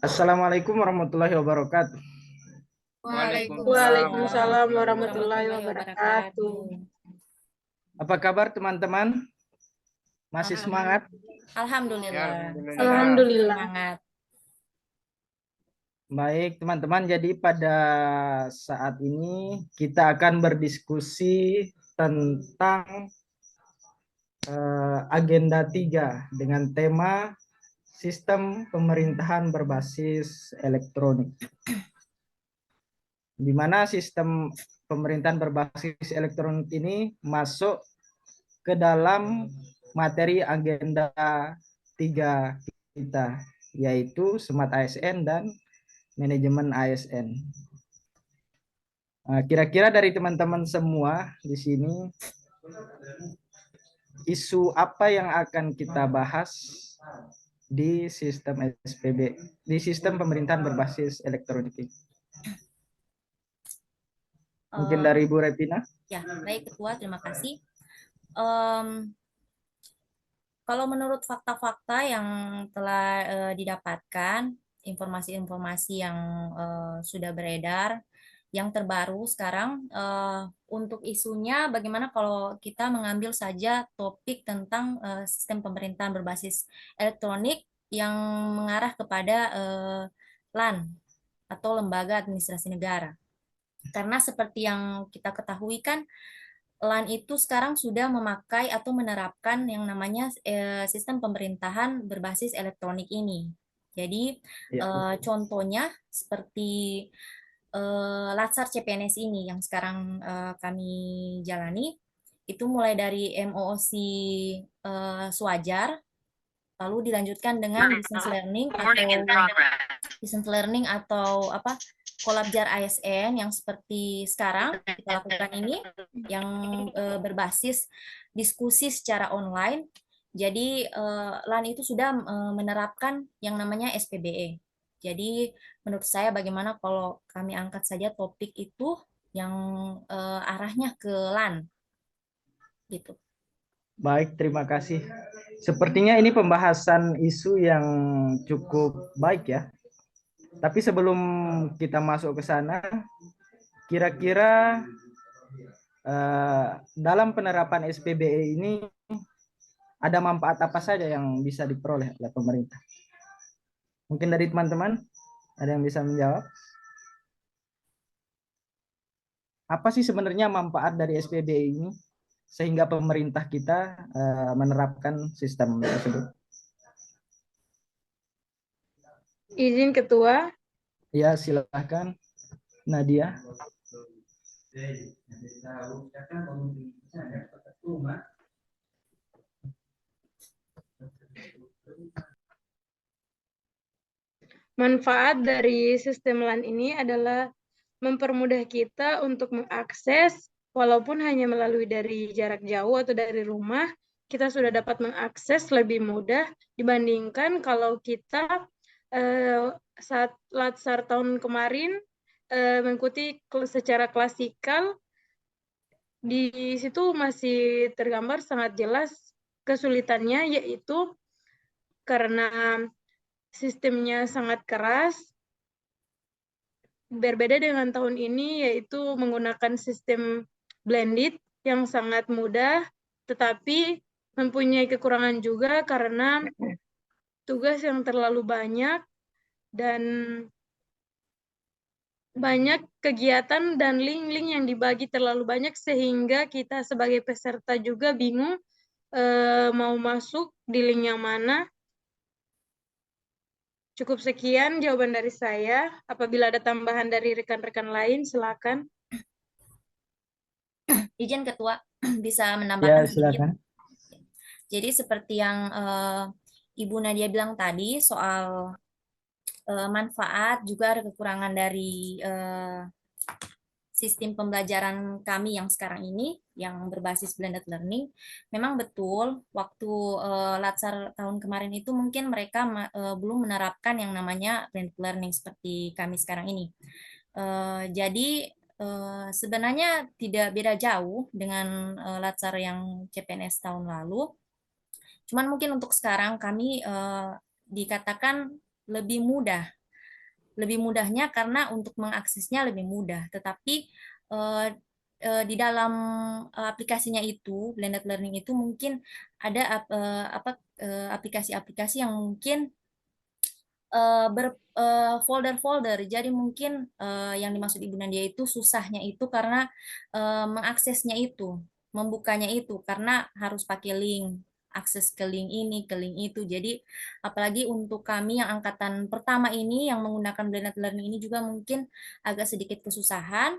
Assalamualaikum warahmatullahi wabarakatuh. Waalaikumsalam Waalaikumsalam warahmatullahi warahmatullahi wabarakatuh. wabarakatuh. Apa kabar teman-teman? Masih semangat? Ya, Alhamdulillah. Alhamdulillah. Semangat. Baik teman-teman, jadi pada saat ini kita akan berdiskusi tentang agenda 3 dengan tema sistem pemerintahan berbasis elektronik. Di mana sistem pemerintahan berbasis elektronik ini masuk ke dalam materi agenda 3 kita, yaitu Smart ASN dan manajemen ASN. Kira-kira dari teman-teman semua di sini, isu apa yang akan kita bahas di sistem SPB, di sistem pemerintahan berbasis elektronik ini? Mungkin dari Ibu Repina? Ya, baik Ketua, terima kasih. Kalau menurut fakta-fakta yang telah didapatkan, informasi-informasi yang sudah beredar, yang terbaru sekarang untuk isunya, bagaimana kalau kita mengambil saja topik tentang sistem pemerintahan berbasis elektronik yang mengarah kepada LAN atau Lembaga Administrasi Negara. Karena seperti yang kita ketahui kan, LAN itu sekarang sudah memakai atau menerapkan yang namanya sistem pemerintahan berbasis elektronik ini. Jadi contohnya seperti Latsar CPNS ini yang sekarang kami jalani, itu mulai dari MOOC Swajar, lalu dilanjutkan dengan distance learning atau apa Kolabjar ASN yang seperti sekarang kita lakukan ini, yang berbasis diskusi secara online. Jadi LAN itu sudah menerapkan yang namanya SPBE. Jadi menurut saya bagaimana kalau kami angkat saja topik itu yang arahnya ke LAN gitu. Baik, terima kasih. Sepertinya ini pembahasan isu yang cukup baik ya. Tapi sebelum kita masuk ke sana, kira-kira dalam penerapan SPBE ini ada manfaat apa saja yang bisa diperoleh oleh pemerintah? Mungkin dari teman-teman ada yang bisa menjawab? Apa sih sebenarnya manfaat dari SPBE ini sehingga pemerintah kita menerapkan sistem tersebut? Izin Ketua. Ya, silakan Nadia. Manfaat dari sistem LAN ini adalah mempermudah kita untuk mengakses, walaupun hanya melalui dari jarak jauh atau dari rumah, kita sudah dapat mengakses lebih mudah dibandingkan kalau kita saat Latsar tahun kemarin mengikuti secara klasikal. Di situ masih tergambar sangat jelas kesulitannya, yaitu karena sistemnya sangat keras. Berbeda dengan tahun ini, yaitu menggunakan sistem blended yang sangat mudah, tetapi mempunyai kekurangan juga karena tugas yang terlalu banyak dan banyak kegiatan dan link-link yang dibagi terlalu banyak sehingga kita sebagai peserta juga bingung mau masuk di link yang mana. Cukup sekian jawaban dari saya. Apabila ada tambahan dari rekan-rekan lain, silakan. Izin Ketua bisa Ya, menambahkan sedikit. silakan. Jadi seperti yang Ibu Nadia bilang tadi soal manfaat, juga ada kekurangan dari sistem pembelajaran kami yang sekarang ini yang berbasis blended learning. Memang betul waktu Latsar tahun kemarin itu mungkin mereka belum menerapkan yang namanya blended learning seperti kami sekarang ini. Jadi sebenarnya tidak beda jauh dengan Latsar yang CPNS tahun lalu. Cuman mungkin untuk sekarang kami dikatakan lebih mudah lebih mudahnya karena untuk mengaksesnya lebih mudah. Tetapi eh, di dalam aplikasinya itu, blended learning itu mungkin ada aplikasi-aplikasi yang mungkin folder-folder. Jadi mungkin yang dimaksud Ibu Nadia itu susahnya itu karena mengaksesnya itu, membukanya itu karena harus pakai link, akses ke link ini, ke link itu. Jadi apalagi untuk kami yang angkatan pertama ini yang menggunakan blended learning ini juga mungkin agak sedikit kesusahan,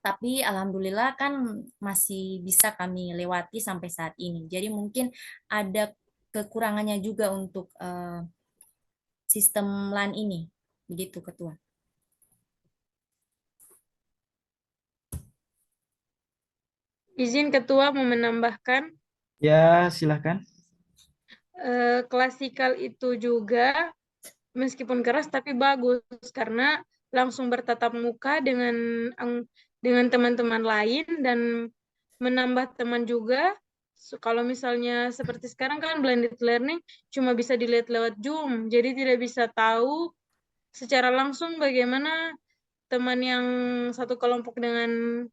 tapi alhamdulillah kan masih bisa kami lewati sampai saat ini. Jadi mungkin ada kekurangannya juga untuk sistem LAN ini. Begitu, Ketua. Izin Ketua mau menambahkan, Ya, silahkan. klasikal itu juga meskipun keras tapi bagus karena langsung bertatap muka dengan teman-teman lain dan menambah teman juga. Kalau misalnya seperti sekarang kan blended learning cuma bisa dilihat lewat Zoom, jadi tidak bisa tahu secara langsung bagaimana teman yang satu kelompok dengan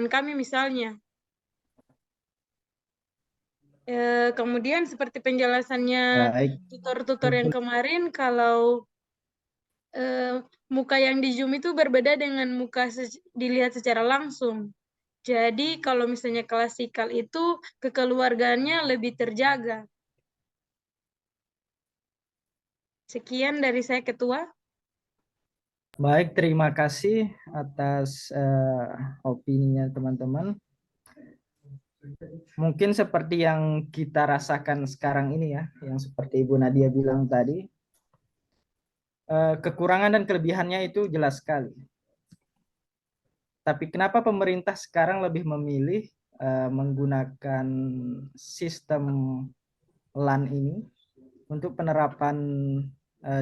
kami misalnya. Kemudian seperti penjelasannya Baik. tutor-tutor yang kemarin, kalau muka yang di Zoom itu berbeda dengan muka dilihat secara langsung. Jadi kalau misalnya klasikal itu kekeluargaannya lebih terjaga. Sekian dari saya, Ketua. Baik, terima kasih atas opininya teman-teman. Mungkin seperti yang kita rasakan sekarang ini ya, yang seperti Ibu Nadia bilang tadi, kekurangan dan kelebihannya itu jelas sekali. Tapi kenapa pemerintah sekarang lebih memilih menggunakan sistem LAN ini untuk penerapan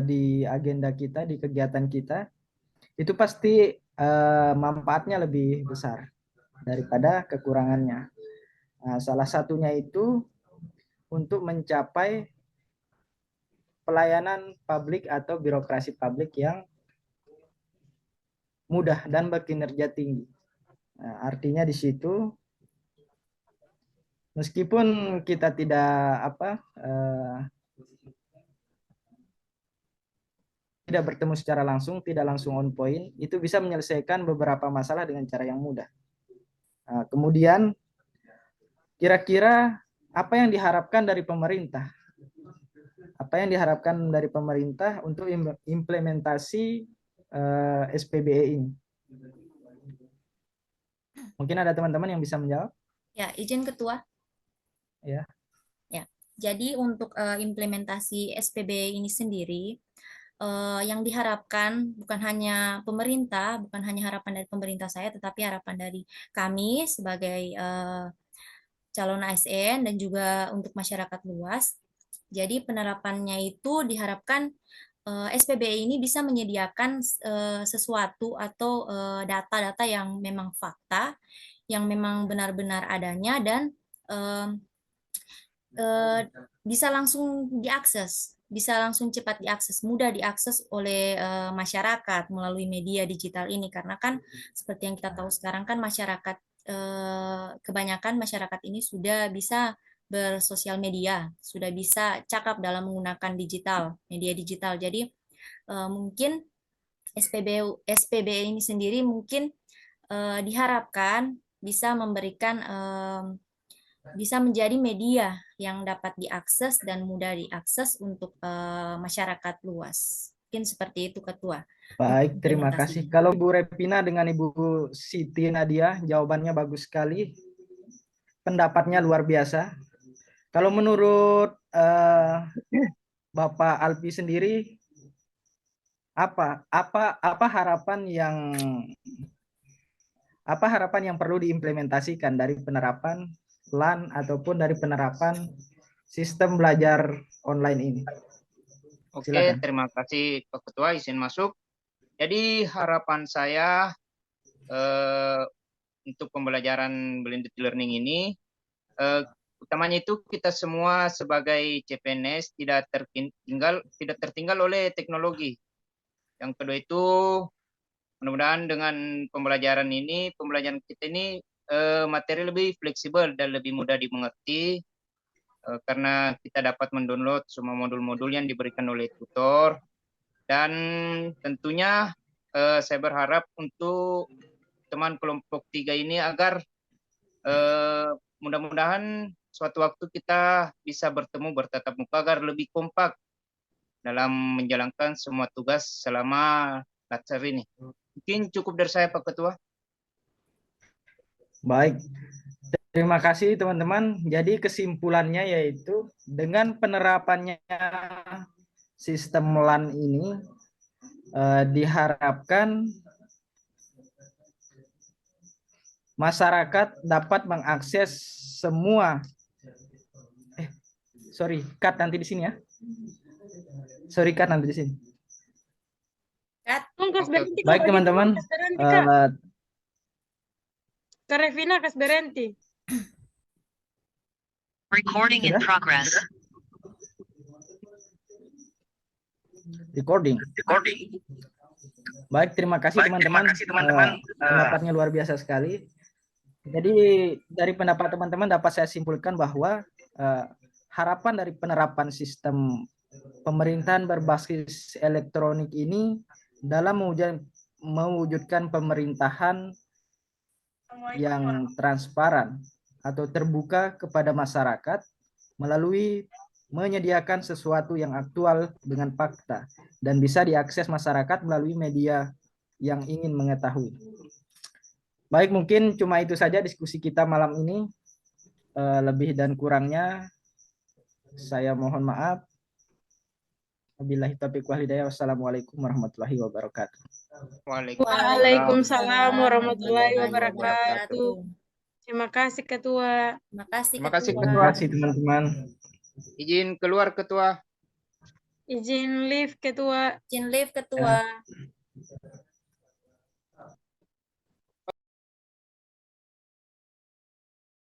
di agenda kita, di kegiatan kita, itu pasti manfaatnya lebih besar daripada kekurangannya. Nah, salah satunya itu untuk mencapai pelayanan publik atau birokrasi publik yang mudah dan berkinerja tinggi. Nah, artinya di situ meskipun kita tidak bertemu secara langsung, tidak langsung on point, itu bisa menyelesaikan beberapa masalah dengan cara yang mudah. Nah, kemudian kira-kira apa yang diharapkan dari pemerintah? Apa yang diharapkan dari pemerintah untuk implementasi SPBE ini? Mungkin ada teman-teman yang bisa menjawab? Ya, izin Ketua. Ya. Ya. Jadi untuk implementasi SPB ini sendiri, yang diharapkan bukan hanya pemerintah, bukan hanya harapan dari pemerintah saya, tetapi harapan dari kami sebagai calon ASN dan juga untuk masyarakat luas. Jadi penerapannya itu diharapkan SPBE ini bisa menyediakan sesuatu atau data-data yang memang fakta, yang memang benar-benar adanya dan bisa langsung diakses, bisa langsung cepat diakses, mudah diakses oleh masyarakat melalui media digital ini. Karena kan seperti yang kita tahu sekarang kan masyarakat kebanyakan masyarakat ini sudah bisa bersosial media, sudah bisa cakap dalam menggunakan digital, media digital. Jadi mungkin SPB ini sendiri mungkin diharapkan bisa memberikan bisa menjadi media yang dapat diakses dan mudah diakses untuk masyarakat luas. Mungkin seperti itu, Ketua. Baik, terima kasih. Kalau Ibu Repina dengan Ibu Siti Nadia, jawabannya bagus sekali. Pendapatnya luar biasa. Kalau menurut Bapak Alpi sendiri, apa harapan yang perlu diimplementasikan dari penerapan LAN ataupun dari penerapan sistem belajar online ini? Oke, Silakan. terima kasih Pak Ketua, izin masuk. Jadi harapan saya untuk pembelajaran blended learning ini, utamanya itu kita semua sebagai CPNS tidak tertinggal oleh teknologi. Yang kedua itu mudah-mudahan dengan pembelajaran kita ini materi lebih fleksibel dan lebih mudah dimengerti karena kita dapat mendownload semua modul-modul yang diberikan oleh tutor. Dan tentunya saya berharap untuk teman kelompok 3 ini agar mudah-mudahan suatu waktu kita bisa bertemu bertatap muka agar lebih kompak dalam menjalankan semua tugas selama latsar ini. Mungkin cukup dari saya, Pak Ketua. Baik, terima kasih teman-teman. Jadi kesimpulannya yaitu dengan penerapannya sistem LAN ini diharapkan masyarakat dapat mengakses semua. Cut nanti di sini ya. Cut nanti di sini. Kas berhenti. Baik teman-teman. Kak Revina, kas berhenti. Recording in progress. Recording. Baik, terima kasih teman-teman. Pendapatnya luar biasa sekali. Jadi dari pendapat teman-teman dapat saya simpulkan bahwa harapan dari penerapan sistem pemerintahan berbasis elektronik ini dalam mewujudkan pemerintahan yang transparan atau terbuka kepada masyarakat melalui menyediakan sesuatu yang aktual dengan fakta dan bisa diakses masyarakat melalui media yang ingin mengetahui. Baik, mungkin cuma itu saja diskusi kita malam ini. Lebih dan kurangnya saya mohon maaf. Wabillahi taufiq wal hidayah. Wassalamualaikum warahmatullahi wabarakatuh. Waalaikumsalam warahmatullahi wabarakatuh. Terima kasih Ketua. Terima kasih Terima kasih, Ketua. Terima kasih teman-teman. Izin keluar, Ketua. Izin live Ketua. Izin live Ketua.